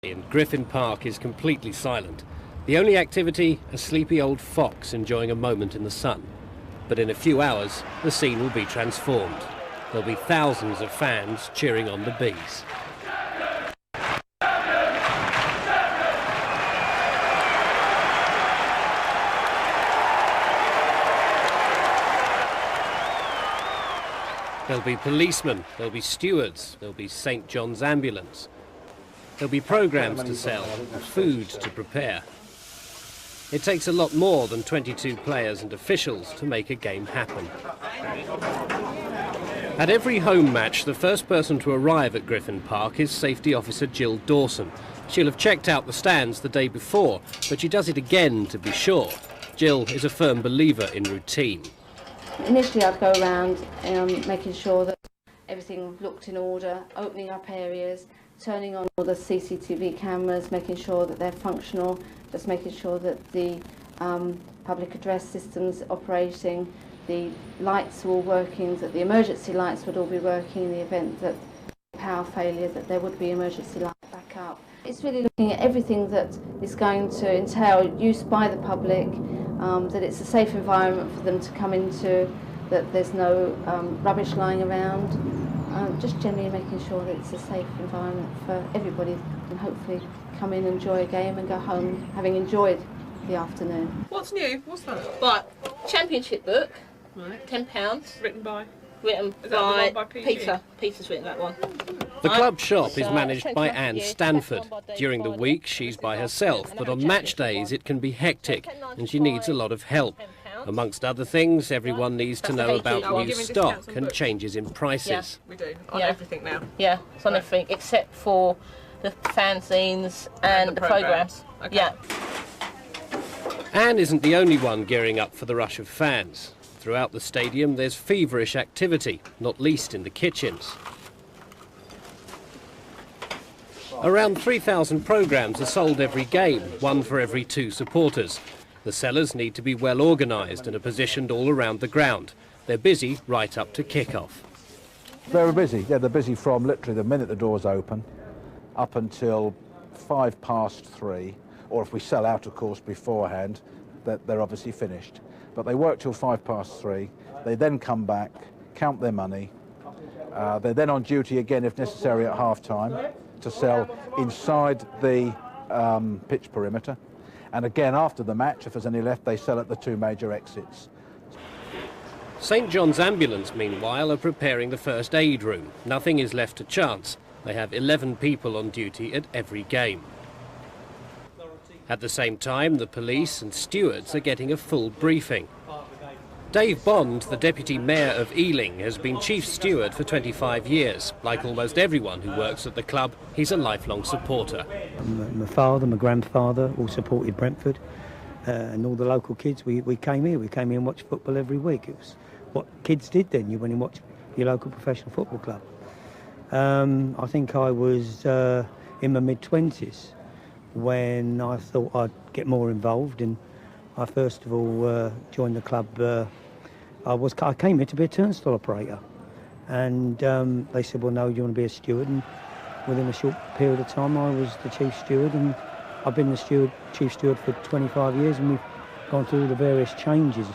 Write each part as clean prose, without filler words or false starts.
And Griffin Park is completely silent. The only activity, a sleepy old fox enjoying a moment in the sun. But in a few hours, the scene will be transformed. There'll be thousands of fans cheering on the bees. There'll be policemen, there'll be stewards, there'll be St. John's ambulance. There'll be programmes to sell, food to prepare. It takes a lot more than 22 players and officials to make a game happen. At every home match, the first person to arrive at Griffin Park is safety officer Jill Dawson. She'll have checked out the stands the day before, but she does it again to be sure. Jill is a firm believer in routine. Initially I'd go around making sure that everything looked in order, opening up areas, turning on all the CCTV cameras, making sure that they're functional, just making sure that the public address systems operating, the lights were all working, that the emergency lights would all be working in the event that power failure, that there would be emergency light backup. It's really looking at everything that is going to entail use by the public, that it's a safe environment for them to come into, that there's no rubbish lying around, just generally making sure that it's a safe environment for everybody and hopefully come in, enjoy a game and go home having enjoyed the afternoon. What's new? What's that? Right, championship book, Right. £10. Written by? Written Is that the one by by PG? Peter. Peter's written that one. The club shop is So, managed by 20, Anne yeah, Stanford. second one by Dave During the Byler. week, she's by herself, but on match days it can be hectic, and she needs a lot of help. Amongst other things, everyone needs to know about Oh, we're new giving discounts stock on and books. changes in prices. We do. On Yeah. everything now. Yeah, it's on everything except for the fanzines and the programmes. Okay. Yeah. Anne isn't the only one gearing up for the rush of fans. Throughout the stadium there's feverish activity, not least in the kitchens. Around 3,000 programmes are sold every game, one for every 2 supporters. The sellers need to be well organised and are positioned all around the ground. They're busy right up to kick-off. Very busy, yeah, they're busy from literally the minute the doors open up until 3:05, or if we sell out, of course, beforehand, they're obviously finished. But they work till 3:05, they then come back, count their money, they're then on duty again if necessary at half-time to sell inside the pitch perimeter. And again, after the match, if there's any left, they sell at the 2 major exits. St. John's Ambulance, meanwhile, are preparing the first aid room. Nothing is left to chance. They have 11 people on duty at every game. At the same time, the police and stewards are getting a full briefing. Dave Bond, the Deputy Mayor of Ealing, has been Chief Steward for 25 years. Like almost everyone who works at the club, he's a lifelong supporter. My father, my grandfather all supported Brentford, and all the local kids, we came here. We came here and watched football every week. It was what kids did then. You went and watched your local professional football club. I think I was in my mid-20s when I thought I'd get more involved, and I first of all joined the club. I came here to be a turnstile operator, and they said, well, no, you want to be a steward? And within a short period of time, I was the chief steward, and I've been the chief steward for 25 years, and we've gone through all the various changes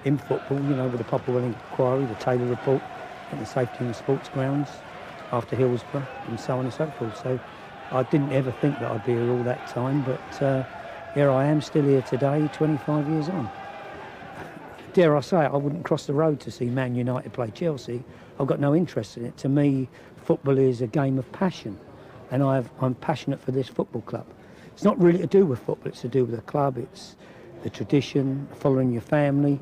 in football, you know, with the Popplewell inquiry, the Taylor report, and the safety in the sports grounds after Hillsborough, and so on and so forth. So I didn't ever think that I'd be here all that time, but here I am, still here today, 25 years on. Dare I say it, I wouldn't cross the road to see Man United play Chelsea. I've got no interest in it. To me, football is a game of passion, and I'm passionate for this football club. It's not really to do with football, it's to do with the club, it's the tradition, following your family,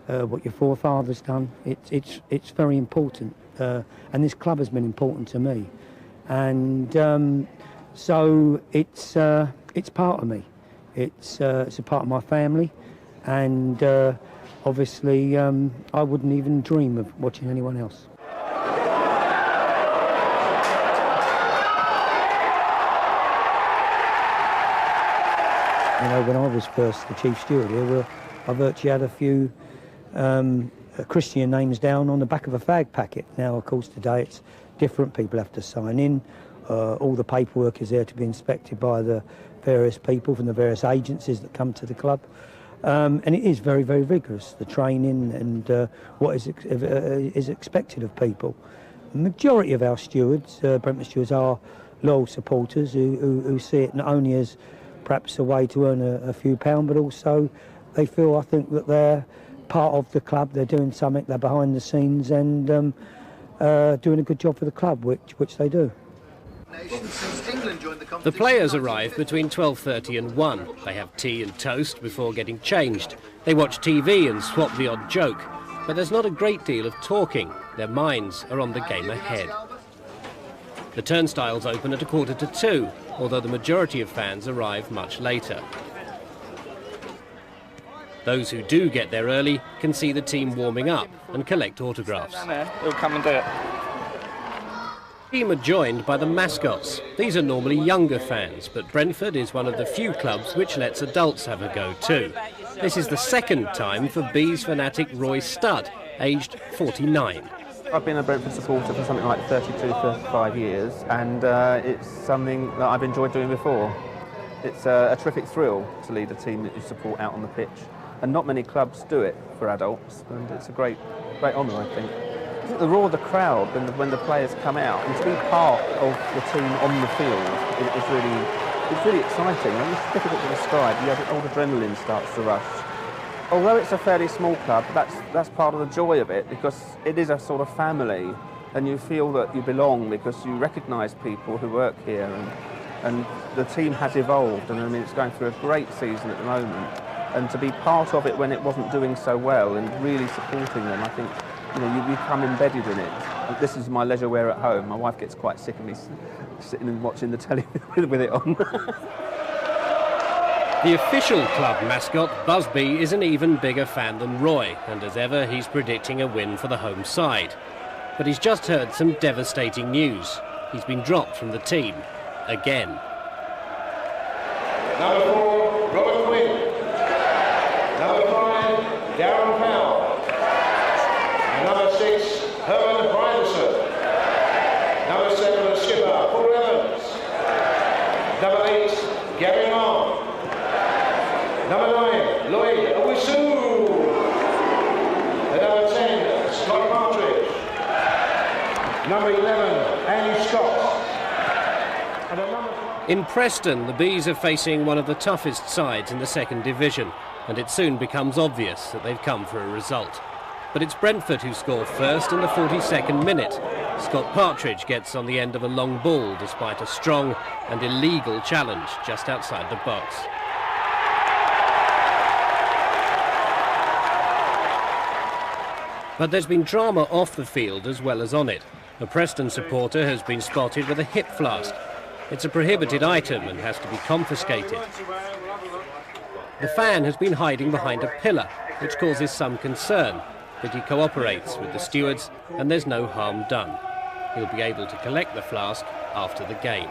what your forefathers done. It's very important, and this club has been important to me. And so it's part of me. It's a part of my family, and obviously I wouldn't even dream of watching anyone else. You know, when I was first the chief steward here, I virtually had a few Christian names down on the back of a fag packet. Now, of course, today it's different. People have to sign in. All the paperwork is there to be inspected by the various people from the various agencies that come to the club. And it is very, very vigorous, the training and what is expected of people. The majority of our stewards, Brentford stewards, are loyal supporters who see it not only as perhaps a way to earn a few pounds, but also they feel, I think, that they're part of the club, they're doing something, they're behind the scenes and doing a good job for the club, which they do. The players arrive between 12:30 and 1. They have tea and toast before getting changed. They watch TV and swap the odd joke. But there's not a great deal of talking. Their minds are on the game ahead. The turnstiles open at 1:45, although the majority of fans arrive much later. Those who do get there early can see the team warming up and collect autographs. Down there, they'll come and do it. The team are joined by the mascots. These are normally younger fans, but Brentford is one of the few clubs which lets adults have a go too. This is the second time for Bees fanatic Roy Studd, aged 49. I've been a Brentford supporter for something like 32, 35 years, and it's something that I've enjoyed doing before. It's a terrific thrill to lead a team that you support out on the pitch, and not many clubs do it for adults, and it's a great honour, I think. I think the roar of the crowd when the players come out, and to be part of the team on the field it's really exciting. I mean, it's difficult to describe. All the adrenaline starts to rush. Although it's a fairly small club, that's part of the joy of it, because it is a sort of family, and you feel that you belong because you recognise people who work here, and the team has evolved, and I mean it's going through a great season at the moment, and to be part of it when it wasn't doing so well and really supporting them, I think you become embedded in it. This is my leisure wear at home. My wife gets quite sick of me sitting and watching the telly with it on. The official club mascot, Busby, is an even bigger fan than Roy, and as ever he's predicting a win for the home side. But he's just heard some devastating news. He's been dropped from the team, again. Number 4, Robert Quinn. Number 5, Darren Powell. And number 6, Herman Bryderson. Number 7, the skipper, Paul Evans. Number 8, Gary Marr. Number 9, Lloyd Owusu. And number 10, Scott Partridge. Number 11, Andy Scott. And number 12... In Preston, the Bees are facing one of the toughest sides in the second division, and it soon becomes obvious that they've come for a result. But it's Brentford who score first in the 42nd minute. Scott Partridge gets on the end of a long ball despite a strong and illegal challenge just outside the box. But there's been drama off the field as well as on it. A Preston supporter has been spotted with a hip flask. It's a prohibited item and has to be confiscated. The fan has been hiding behind a pillar, which causes some concern, but he cooperates with the stewards and there's no harm done. He'll be able to collect the flask after the game.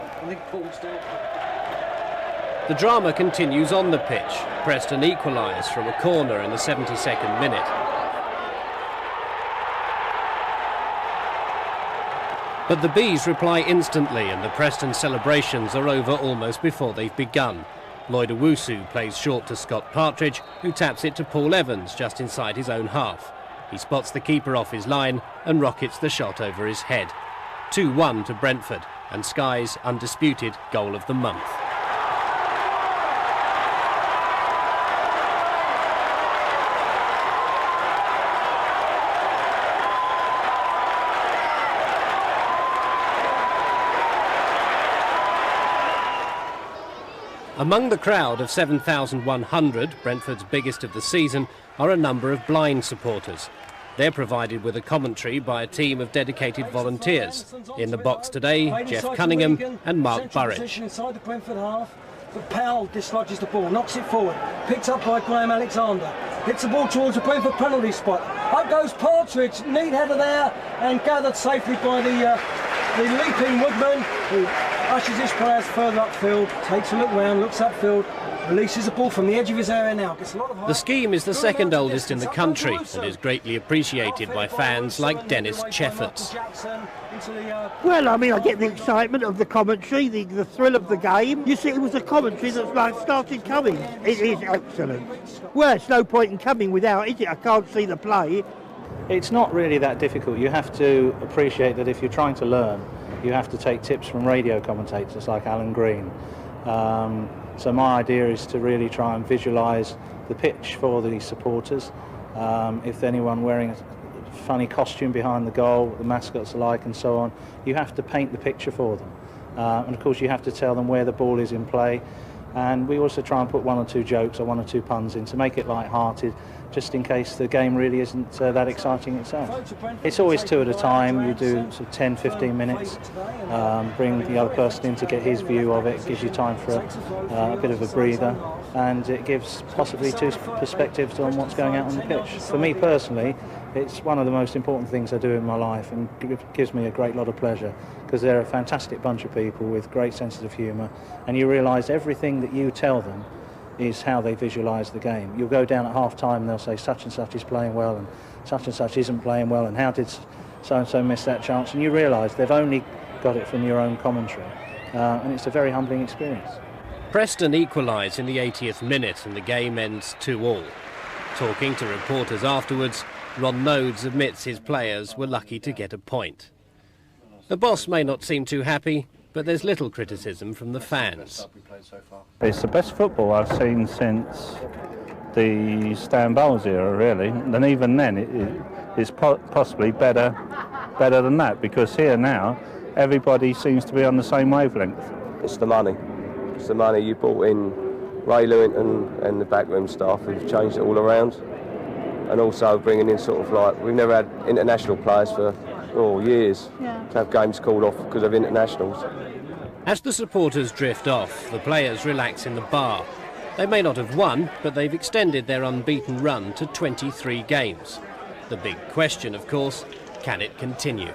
The drama continues on the pitch. Preston equalise from a corner in the 72nd minute. But the Bees reply instantly and the Preston celebrations are over almost before they've begun. Lloyd Owusu plays short to Scott Partridge, who taps it to Paul Evans just inside his own half. He spots the keeper off his line and rockets the shot over his head. 2-1 to Brentford, and Sky's undisputed goal of the month. Among the crowd of 7,100, Brentford's biggest of the season, are a number of blind supporters. They're provided with a commentary by a team of dedicated volunteers. In the box today, Jeff Cunningham and Mark Burridge. Inside the Brentford half, but Powell dislodges the ball, knocks it forward, picked up by Graham Alexander, hits the ball towards the Brentford penalty spot. Up goes Partridge, neat header there, and gathered safely by the leaping Woodman, who Pushes his players further upfield, takes a look round, looks upfield, releases the ball from the edge of his area now. Gets a lot of height. The scheme is the second oldest in the country and is greatly appreciated by fans like Dennis Cheffords. Well, I mean, I get the excitement of the commentary, the thrill of the game. You see, it was a commentary that's like started coming. It is excellent. Well, it's no point in coming without, is it? I can't see the play. It's not really that difficult. You have to appreciate that if you're trying to learn, you have to take tips from radio commentators like Alan Green. So my idea is to really try and visualise the pitch for the supporters. If anyone wearing a funny costume behind the goal, what the mascots are like and so on, you have to paint the picture for them. And of course you have to tell them where the ball is in play. And we also try and put one or two jokes or one or two puns in to make it light-hearted, just in case the game really isn't that exciting itself. It's always two at a time. You do sort of 10, 15 minutes, bring the other person in to get his view of it. It gives you time for a bit of a breather, and it gives possibly two perspectives on what's going out on the pitch. For me personally, it's one of the most important things I do in my life, and it gives me a great lot of pleasure, because they're a fantastic bunch of people with great senses of humour, and you realise everything that you tell them is how they visualise the game. You'll go down at half-time and they'll say such and such is playing well and such isn't playing well, and how did so-and-so miss that chance, and you realise they've only got it from your own commentary, and it's a very humbling experience. Preston equalise in the 80th minute and the game ends 2-2. Talking to reporters afterwards, Ron Nodes admits his players were lucky to get a point. The boss may not seem too happy, but there's little criticism from the fans. It's the best football I've seen since the Stan Bowles era, really. And even then, it's possibly better than that, because here now, everybody seems to be on the same wavelength. It's the money. It's the money. You brought in Ray Lewington and the backroom staff who've changed it all around. And also bringing in sort of like, we've never had international players for years to have games called off because of internationals. As the supporters drift off, the players relax in the bar. They may not have won, but they've extended their unbeaten run to 23 games. The big question, of course, can it continue?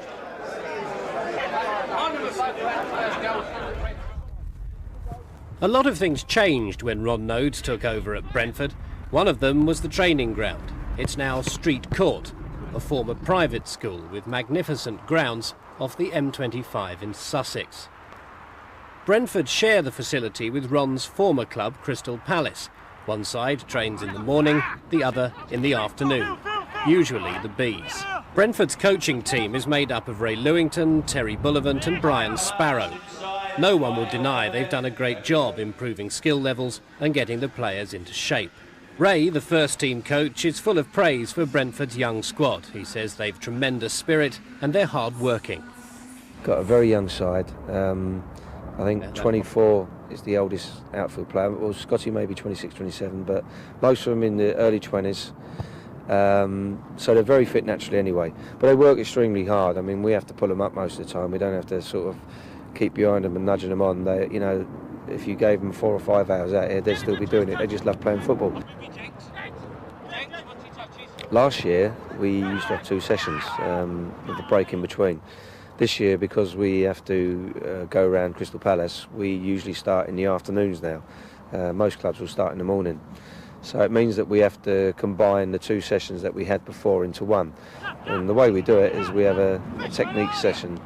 A lot of things changed when Ron Nodes took over at Brentford. One of them was the training ground. It's now Street Court, a former private school with magnificent grounds off the M25 in Sussex. Brentford share the facility with Ron's former club, Crystal Palace. One side trains in the morning, the other in the afternoon, usually the Bees. Brentford's coaching team is made up of Ray Lewington, Terry Bullivant and Brian Sparrow. No one will deny they've done a great job improving skill levels and getting the players into shape. Ray, the first-team coach, is full of praise for Brentford's young squad. He says they've tremendous spirit and they're hard-working. Got a very young side. I think 24 is the oldest outfield player. Well, Scotty maybe 26, 27, but most of them in the early 20s. So they're very fit naturally anyway. But they work extremely hard. I mean, we have to pull them up most of the time. We don't have to sort of keep behind them and nudging them on. They, you know, if you gave them 4 or 5 hours out here, they'd still be doing it. They just love playing football. Last year, we used to have 2 sessions with a break in between. This year, because we have to go around Crystal Palace, we usually start in the afternoons now. Most clubs will start in the morning. So it means that we have to combine the 2 sessions that we had before into one. And the way we do it is we have a technique session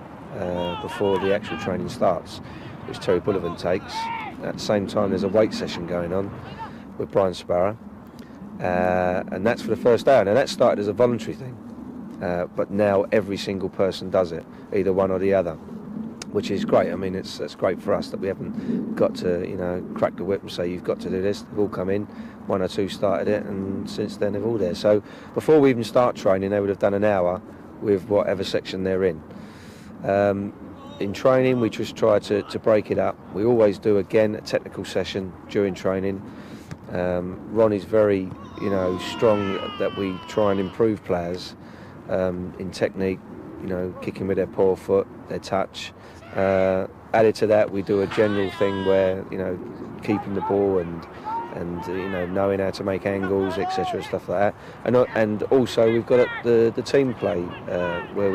before the actual training starts, which Terry Bullivant takes. At the same time, there's a weight session going on with Brian Sparrow. And that's for the first hour. Now, that started as a voluntary thing. But now every single person does it, either one or the other, which is great. I mean, it's great for us that we haven't got to, you know, crack the whip and say you've got to do this. They've all come in, 1 or 2 started it, and since then they're all there. So before we even start training, they would have done an hour with whatever section they're in. In training, we just try to break it up. We always do, again, a technical session during training. Ronnie's very, you know, strong that we try and improve players in technique, you know, kicking with their poor foot, their touch. Added to that, we do a general thing where, you know, keeping the ball and you know, knowing how to make angles, etc., stuff like that. And also we've got the team play where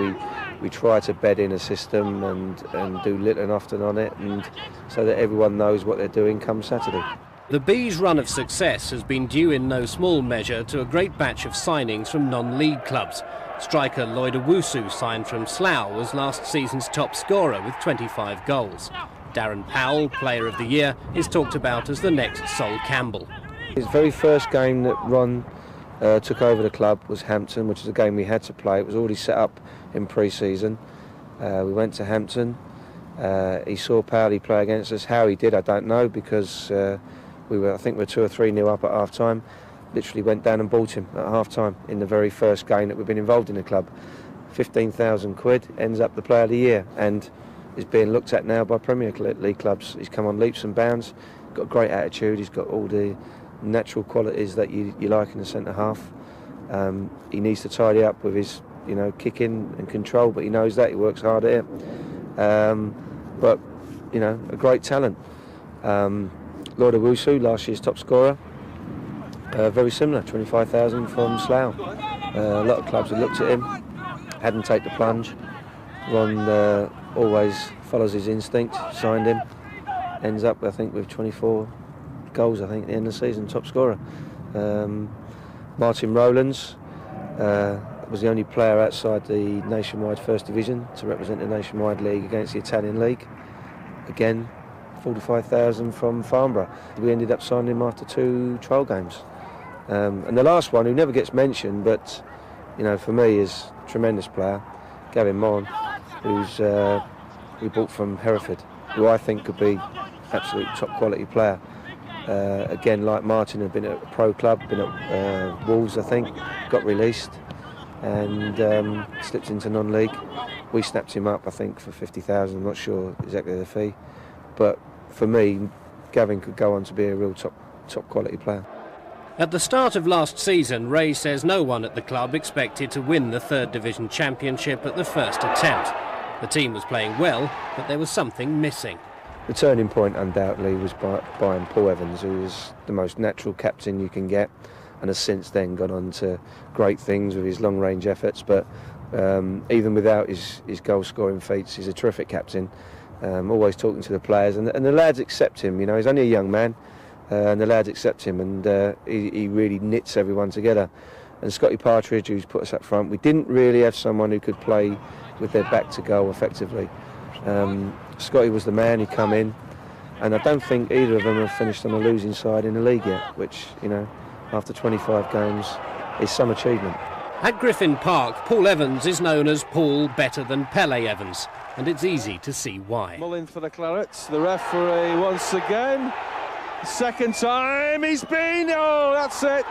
we try to bed in a system and do little and often on it, and so that everyone knows what they're doing come Saturday. The Bees' run of success has been due in no small measure to a great batch of signings from non-league clubs. Striker Lloyd Owusu, signed from Slough, was last season's top scorer with 25 goals. Darren Powell, Player of the Year, is talked about as the next Sol Campbell. His very first game that Ron took over the club was Hampton, which is a game we had to play. It was already set up in pre-season. We went to Hampton. He saw Powell play against us. How he did, I don't know, because I think we were 2 or 3-0 up at half-time. Literally went down and bought him at half-time in the very first game that we've been involved in the club. 15,000 quid, ends up the Player of the Year, and is being looked at now by Premier League clubs. He's come on leaps and bounds, got a great attitude, he's got all the natural qualities that you like in the centre half. He needs to tidy up with his kicking and control, but he knows that, he works hard at it. But a great talent. Lloyd Owusu, last year's top scorer, very similar, 25,000 from Slough. A lot of clubs had looked at him, hadn't taken the plunge. Ron always follows his instinct, signed him, ends up I think with 24 goals at the end of the season, top scorer. Martin Rowlands was the only player outside the nationwide first division to represent the nationwide league against the Italian league. Again, 45,000 from Farnborough. We ended up signing him after 2 trial games. And the last one, who never gets mentioned, but for me is a tremendous player, Gavin Mon, who's we bought from Hereford, who I think could be absolute top quality player. Again, like Martin, had been at a pro club, been at Wolves, I think, got released and slipped into non-league. We snapped him up, I think, for 50,000. I'm not sure exactly the fee, but for me, Gavin could go on to be a real top quality player. At the start of last season, Ray says no one at the club expected to win the 3rd Division Championship at the first attempt. The team was playing well, but there was something missing. The turning point undoubtedly was buying Paul Evans, who is the most natural captain you can get, and has since then gone on to great things with his long-range efforts. But even without his goal-scoring feats, he's a terrific captain. Always talking to the players, and the lads accept him. He's only a young man, and the lads accept him, and he really knits everyone together. And Scotty Partridge, who's put us up front, we didn't really have someone who could play with their back to goal effectively. Scotty was the man. He come in, and I don't think either of them have finished on a losing side in the league yet, which after 25 games is some achievement. At Griffin Park, Paul Evans is known as Paul Better Than Pele Evans, and it's easy to see why. Mullin for the Clarets, the referee once again. Second time he's been, that's it.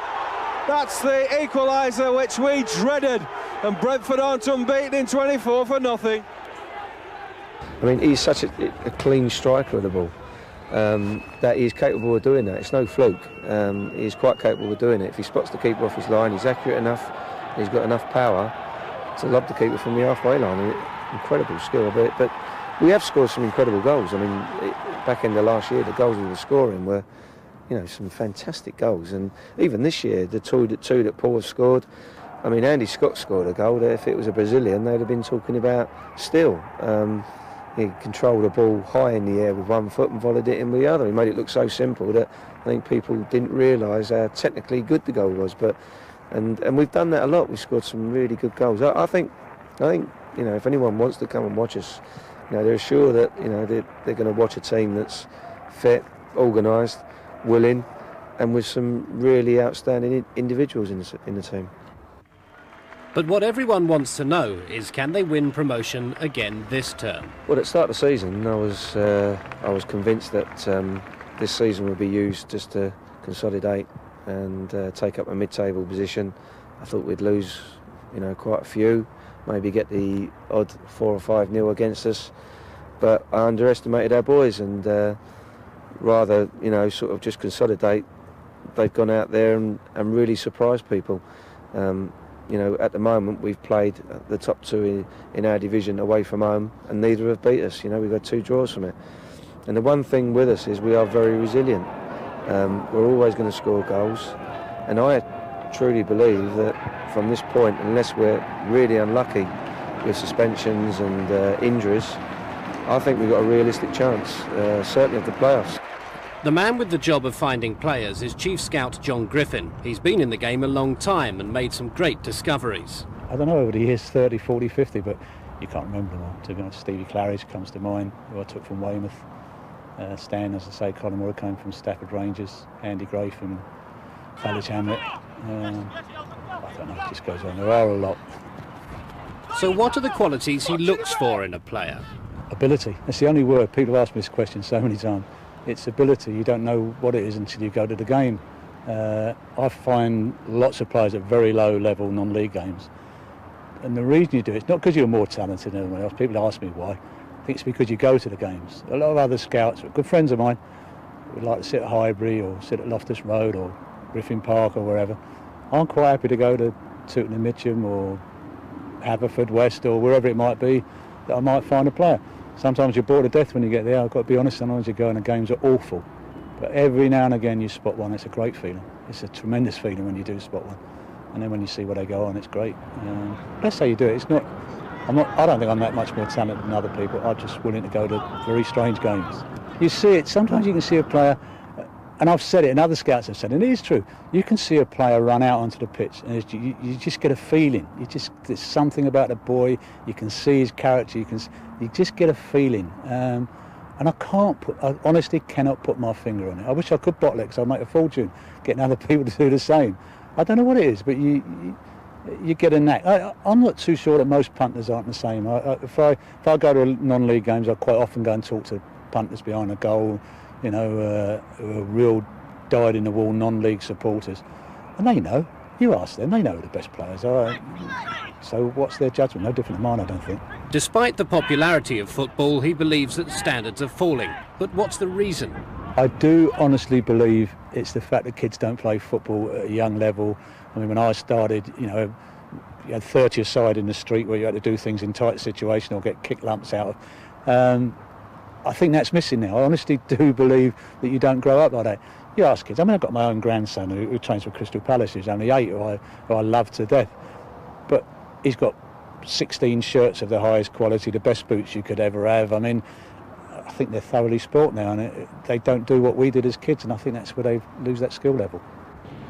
That's the equaliser which we dreaded, and Brentford aren't unbeaten in 24 for nothing. I mean, he's such a clean striker of the ball that he's capable of doing that. It's no fluke. He's quite capable of doing it. If he spots the keeper off his line, he's accurate enough, he's got enough power to lob the keeper from the halfway line. Incredible skill, but we have scored some incredible goals. I mean, back in the last year, the goals we were scoring were, some fantastic goals. And even this year, the two that Paul has scored, I mean, Andy Scott scored a goal there. If it was a Brazilian, they'd have been talking about still. He controlled the ball high in the air with one foot and volleyed it in with the other. He made it look so simple that I think people didn't realise how technically good the goal was. And we've done that a lot. We've scored some really good goals. I think if anyone wants to come and watch us, they're assured that they're going to watch a team that's fit, organised, willing, and with some really outstanding individuals in the team. But what everyone wants to know is, can they win promotion again this term? Well, at the start of the season, I was convinced that this season would be used just to consolidate and take up a mid-table position. I thought we'd lose, quite a few, maybe get the odd 4 or 5-0 against us. But I underestimated our boys, and rather, sort of just consolidate, they've gone out there and really surprised people. At the moment we've played the top 2 in our division away from home, and neither have beat us. We've had 2 draws from it. And the one thing with us is we are very resilient. We're always going to score goals, and I truly believe that from this point, unless we're really unlucky, with suspensions and injuries, I think we've got a realistic chance, certainly of the playoffs. The man with the job of finding players is Chief Scout John Griffin. He's been in the game a long time and made some great discoveries. I don't know over the years, 30, 40, 50, but you can't remember them all. To be honest, Stevie Claridge comes to mind, who I took from Weymouth. Stan, as I say, Colin Moore came from Stafford Rangers, Andy Gray from College Hamlet. I don't know, it just goes on. There are a lot. So what are the qualities he looks for in a player? Ability. That's the only word. People ask me this question so many times. It's ability. You don't know what it is until you go to the game. I find lots of players at very low level non-league games. And the reason you do it, it's not because you're more talented than anyone else. People ask me why. I think it's because you go to the games. A lot of other scouts, good friends of mine, would like to sit at Highbury or sit at Loftus Road or Griffin Park or wherever. I'm quite happy to go to Tooting and Mitcham or Haverford West or wherever it might be that I might find a player. Sometimes you're bored to death when you get there. I've got to be honest, sometimes you go and the games are awful. But every now and again you spot one. It's a great feeling. It's a tremendous feeling when you do spot one. And then when you see where they go on, it's great. That's how you do it. It's not. I don't think I'm that much more talented than other people. I'm just willing to go to very strange games. You see it. Sometimes you can see a player, and I've said it, and other scouts have said it, and it is true. You can see a player run out onto the pitch, and you just get a feeling. There's something about the boy. You can see his character. You just get a feeling. And I honestly cannot put my finger on it. I wish I could bottle it, because I'd make a fortune getting other people to do the same. I don't know what it is, but you get a knack. I'm not too sure that most punters aren't the same. If I go to non-league games, I quite often go and talk to punters behind a goal, who are real dyed-in-the-wall non-league supporters. And they know. You ask them, they know who the best players are. So what's their judgment? No different than mine, I don't think. Despite the popularity of football, he believes that standards are falling. But what's the reason? I do honestly believe it's the fact that kids don't play football at a young level. I mean, when I started, you had 30 aside in the street where you had to do things in tight situation or get kick lumps out of. I think that's missing now. I honestly do believe that you don't grow up like that. You ask kids. I mean, I've got my own grandson who trains for Crystal Palace, who's only 8, who I love to death. But he's got 16 shirts of the highest quality, the best boots you could ever have. I mean, I think they're thoroughly sport now, and they don't do what we did as kids, and I think that's where they lose that skill level.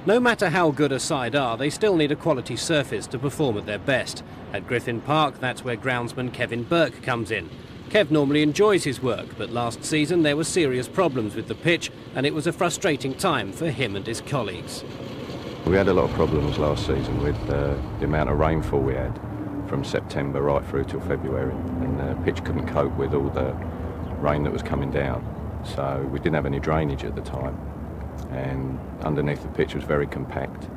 No matter how good a side are, they still need a quality surface to perform at their best. At Griffin Park, that's where groundsman Kevin Burke comes in. Kev normally enjoys his work, but last season there were serious problems with the pitch, and it was a frustrating time for him and his colleagues. We had a lot of problems last season with the amount of rainfall we had from September right through till February, and the pitch couldn't cope with all the rain that was coming down. So we didn't have any drainage at the time, and underneath the pitch was very compact,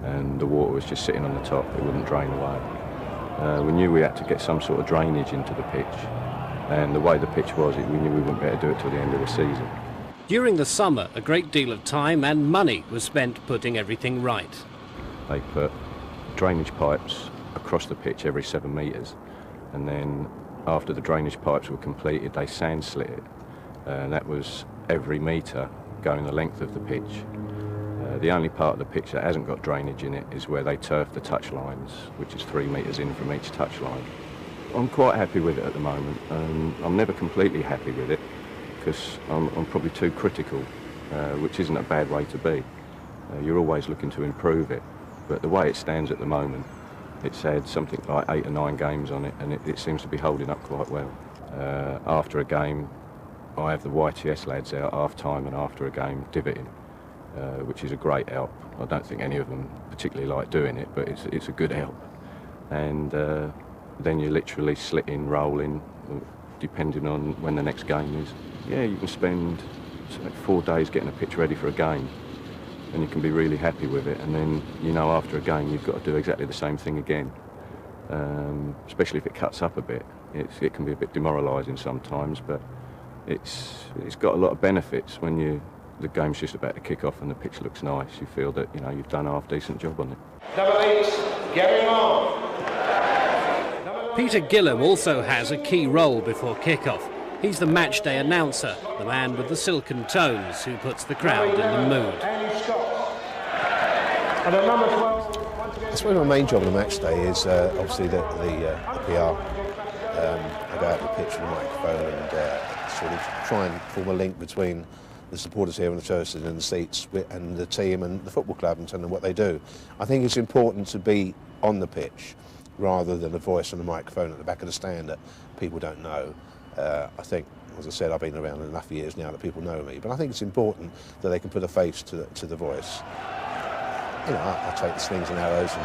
and the water was just sitting on the top. It wouldn't drain away. We knew we had to get some sort of drainage into the pitch, and the way the pitch was, we knew we wouldn't be able to do it till the end of the season. During the summer, a great deal of time and money was spent putting everything right. They put drainage pipes across the pitch every 7 metres, and then after the drainage pipes were completed, they sand slit it, and that was every metre going the length of the pitch. The only part of the pitch that hasn't got drainage in it is where they turf the touch lines, which is 3 metres in from each touch line. I'm quite happy with it at the moment. I'm never completely happy with it, because I'm probably too critical, which isn't a bad way to be. You're always looking to improve it, but the way it stands at the moment, it's had something like 8 or 9 games on it, and it seems to be holding up quite well. After a game, I have the YTS lads out half-time and after a game divoting, which is a great help. I don't think any of them particularly like doing it, but it's a good help. And then you're literally slitting, rolling, depending on when the next game is. Yeah, you can spend 4 days getting a pitch ready for a game, and you can be really happy with it, and then after a game you've got to do exactly the same thing again, especially if it cuts up a bit. It can be a bit demoralising sometimes, but it's got a lot of benefits when the game's just about to kick off and the pitch looks nice. You feel that you've done a half-decent job on it. Number 8, Gary Long. Peter Gillam also has a key role before kick-off. He's the match-day announcer, the man with the silken tones who puts the crowd in the mood. And at number 12, once again, I suppose my main job on the match day is obviously the PR. I go out to the pitch with a microphone and sort of try and form a link between the supporters here in the churches and the seats and the team and the football club and telling them what they do. I think it's important to be on the pitch rather than a voice on the microphone at the back of the stand that people don't know. I think, as I said, I've been around enough years now that people know me, but I think it's important that they can put a face to the voice. You know, I take the slings and arrows and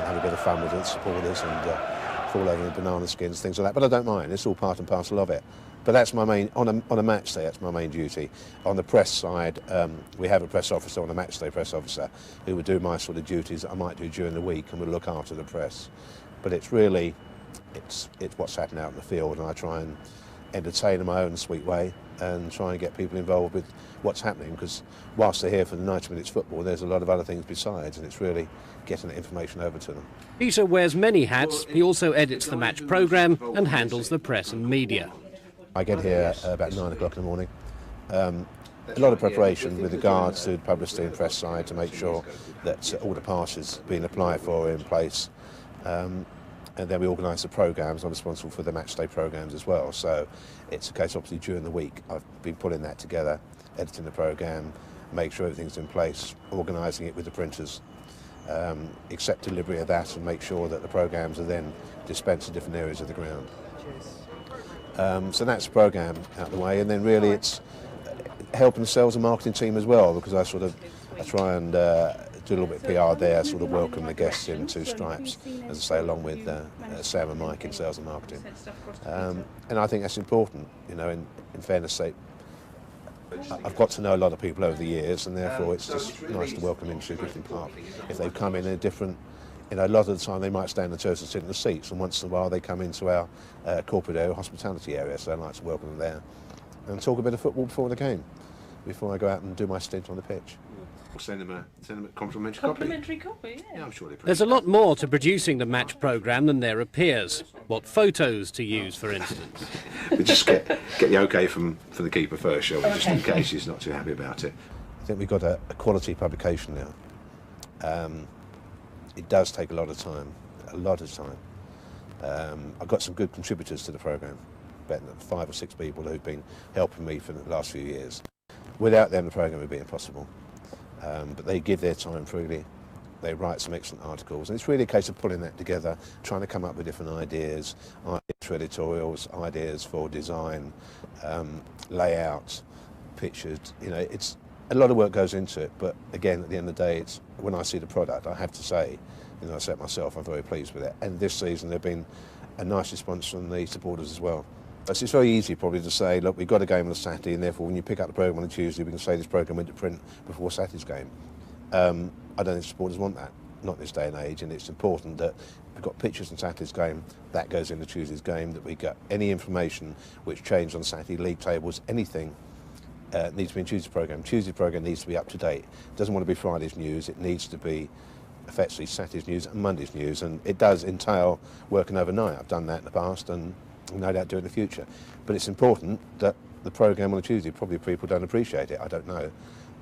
have a bit of fun with the supporters and fall over in banana skins, things like that, but I don't mind. It's all part and parcel of it. But that's my main, on a match day, that's my main duty. On the press side, we have a press officer, on a match day press officer, who would do my sort of duties that I might do during the week and would look after the press. But it's really, it's what's happening out in the field, and I try and entertain in my own sweet way and try and get people involved with what's happening, because whilst they're here for the 90 minutes football, there's a lot of other things besides, and it's really getting that information over to them. Peter wears many hats. He also edits the match programme and handles the press and media. I get here about 9 o'clock in the morning. A lot of preparation with regards to the publicity and press side to make sure that all the passes being applied for are in place. And then we organise the programmes. I'm responsible for the match day programmes as well. So it's a case, obviously, during the week I've been putting that together, editing the programme, make sure everything's in place, organising it with the printers, accept delivery of that and make sure that the programmes are then dispensed in different areas of the ground. So that's the programme out of the way, and then really it's helping the sales and marketing team as well, because I try and do a little bit of PR there, sort of welcome the guests in two stripes, as I say, along with Sam and Mike in sales and marketing. And I think that's important, you know, in fairness sake. I've got to know a lot of people over the years, and therefore it's just nice to welcome them into Griffin Park. If they've come in a different, you know, a lot of the time they might stay in the church and sit in the seats, and once in a while they come into our corporate area, hospitality area, so I'd like to welcome them there and talk a bit of football before the game, before I go out and do my stint on the pitch. We'll send them a complimentary copy. Complimentary copy, yeah. I'm sure they There's a lot more to producing the match programme than there appears. What photos to use, for instance. We just get the OK from the keeper first, shall we, just in case he's not too happy about it. I think we've got a quality publication now. It does take a lot of time, I've got some good contributors to the programme, about 5 or 6 people who've been helping me for the last few years. Without them, the programme would be impossible. But they give their time freely, they write some excellent articles, and it's really a case of pulling that together, trying to come up with different ideas for editorials, ideas for design, layout, pictures. You know, it's a lot of work goes into it, but again, at the end of the day, it's when I see the product, I have to say, you know, I said myself, I'm very pleased with it. And this season, there's been a nice response from the supporters as well. So it's very easy probably to say, look, we've got a game on a Saturday, and therefore when you pick up the programme on a Tuesday, we can say this programme went to print before Saturday's game. I don't think supporters want that, not in this day and age, and it's important that we've got pictures on Saturday's game, that goes into Tuesday's game, that we get any information which changed on Saturday, league tables, anything needs to be in Tuesday's programme. Tuesday's programme needs to be up to date. It doesn't want to be Friday's news, it needs to be effectively Saturday's news and Monday's news, and it does entail working overnight. I've done that in the past and no doubt do it in the future. But it's important that the programme on a Tuesday, probably people don't appreciate it, I don't know.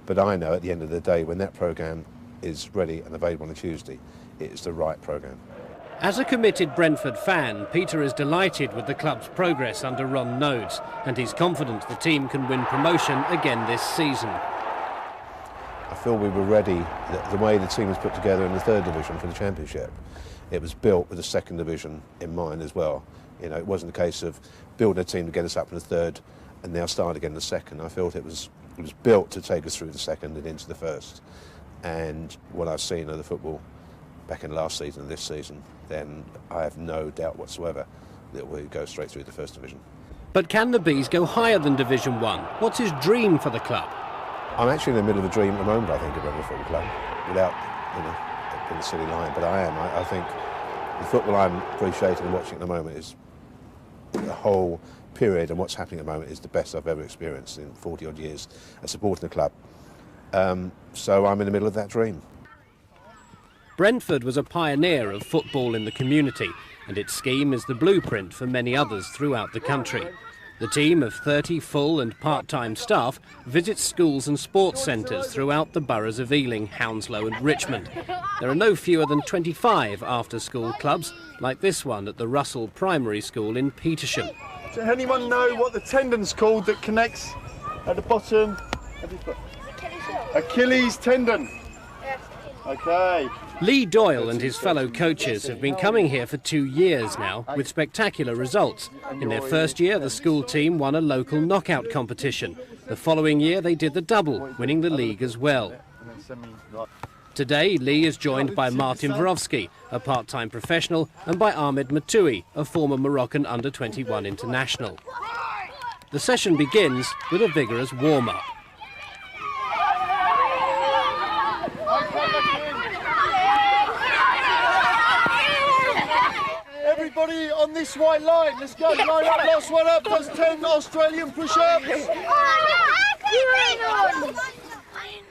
But I know at the end of the day, when that programme is ready and available on a Tuesday, it's the right programme. As a committed Brentford fan, Peter is delighted with the club's progress under Ron Nodes, and he's confident the team can win promotion again this season. I feel we were ready, the way the team was put together in the 3rd division for the Championship. It was built with the 2nd division in mind as well. You know, it wasn't a case of building a team to get us up in the 3rd and now start again in the 2nd. I felt it was built to take us through the 2nd and into the 1st. And what I've seen of the football back in last season and this season, then I have no doubt whatsoever that we'll go straight through the 1st division. But can the Bees go higher than Division 1? What's his dream for the club? I'm actually in the middle of a dream at the moment, I think, at Brentford Football Club, without, you know, being a silly line, but I am. I think the football I'm appreciating and watching at the moment is the whole period, and what's happening at the moment is the best I've ever experienced in 40-odd years of supporting the club. So I'm in the middle of that dream. Brentford was a pioneer of football in the community, and its scheme is the blueprint for many others throughout the country. The team of 30 full and part-time staff visits schools and sports centres throughout the boroughs of Ealing, Hounslow and Richmond. There are no fewer than 25 after-school clubs, like this one at the Russell Primary School in Petersham. Does anyone know what the tendon's called that connects at the bottom? Achilles tendon. Okay. Lee Doyle and his fellow coaches have been coming here for 2 years now with spectacular results. In their first year, the school team won a local knockout competition. The following year, they did the double, winning the league as well. Today, Lee is joined by Martin Vorovsky, a part-time professional, and by Ahmed Matoui, a former Moroccan under-21 international. The session begins with a vigorous warm-up. Everybody on this white line, let's go, line up, last one up, does 10 Australian push-ups.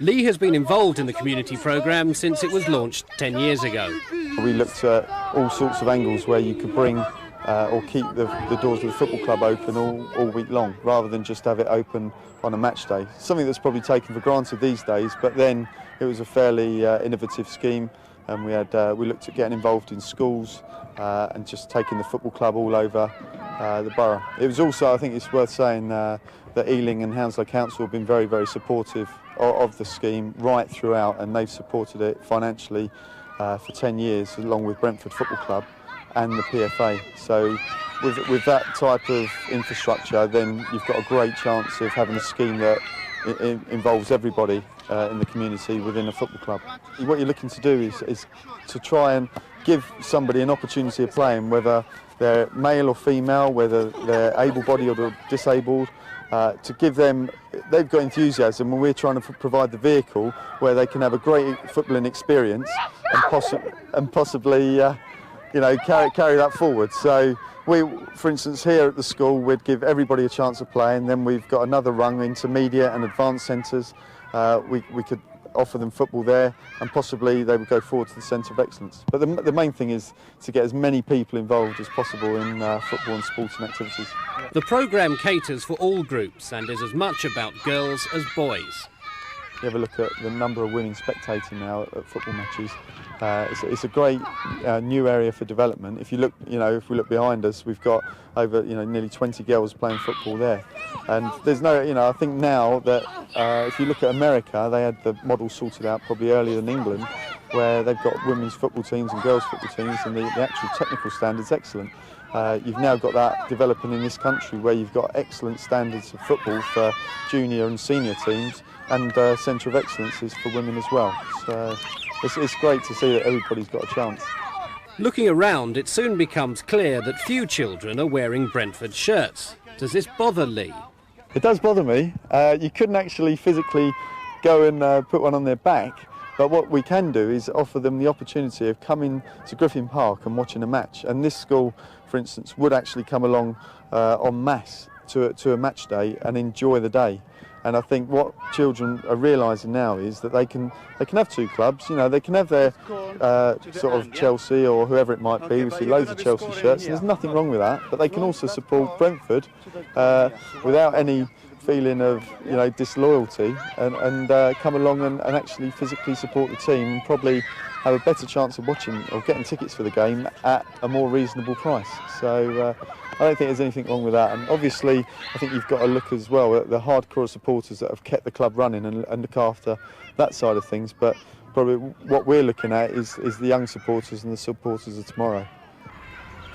Lee has been involved in the community programme since it was launched 10 years ago. We looked at all sorts of angles where you could bring or keep the doors of the football club open all week long, rather than just have it open on a match day. Something that's probably taken for granted these days, but then it was a fairly innovative scheme, and we looked at getting involved in schools and just taking the football club all over the borough. It was also, I think it's worth saying, that Ealing and Hounslow Council have been very, very supportive of the scheme right throughout, and they've supported it financially for 10 years, along with Brentford Football Club and the PFA. So with that type of infrastructure, then you've got a great chance of having a scheme that involves everybody in the community within a football club. What you're looking to do is to try and give somebody an opportunity of playing, whether they're male or female, whether they're able-bodied or disabled, to give them, they've got enthusiasm, and we're trying to provide the vehicle where they can have a great footballing experience and possibly carry that forward. So we, for instance, here at the school, we'd give everybody a chance of playing. Then we've got another rung, intermediate and advanced centres. We could offer them football there, and possibly they would go forward to the Centre of Excellence. But the main thing is to get as many people involved as possible in football and sporting activities. The programme caters for all groups and is as much about girls as boys. You have a look at the number of women spectating now at football matches. It's a great new area for development. If you look, if we look behind us, we've got over, nearly 20 girls playing football there. And there's no, I think now that if you look at America, they had the model sorted out probably earlier than England, where they've got women's football teams and girls' football teams, and the actual technical standard's excellent. You've now got that developing in this country, where you've got excellent standards of football for junior and senior teams, and Centre of Excellence is for women as well. So it's great to see that everybody's got a chance. Looking around, it soon becomes clear that few children are wearing Brentford shirts. Does this bother Lee? It does bother me. You couldn't actually physically go and put one on their back, but what we can do is offer them the opportunity of coming to Griffin Park and watching a match. And this school, for instance, would actually come along en masse to a match day and enjoy the day. And I think what children are realising now is that they can have two clubs. They can have their sort of Chelsea or whoever it might be. We see loads of Chelsea shirts, and there's nothing wrong with that. But they can also support Brentford without any feeling of disloyalty, and come along and actually physically support the team, and probably have a better chance of watching or getting tickets for the game at a more reasonable price. So I don't think there's anything wrong with that. And obviously, I think you've got to look as well at the hardcore supporters that have kept the club running and look after that side of things. But probably what we're looking at is the young supporters and the supporters of tomorrow.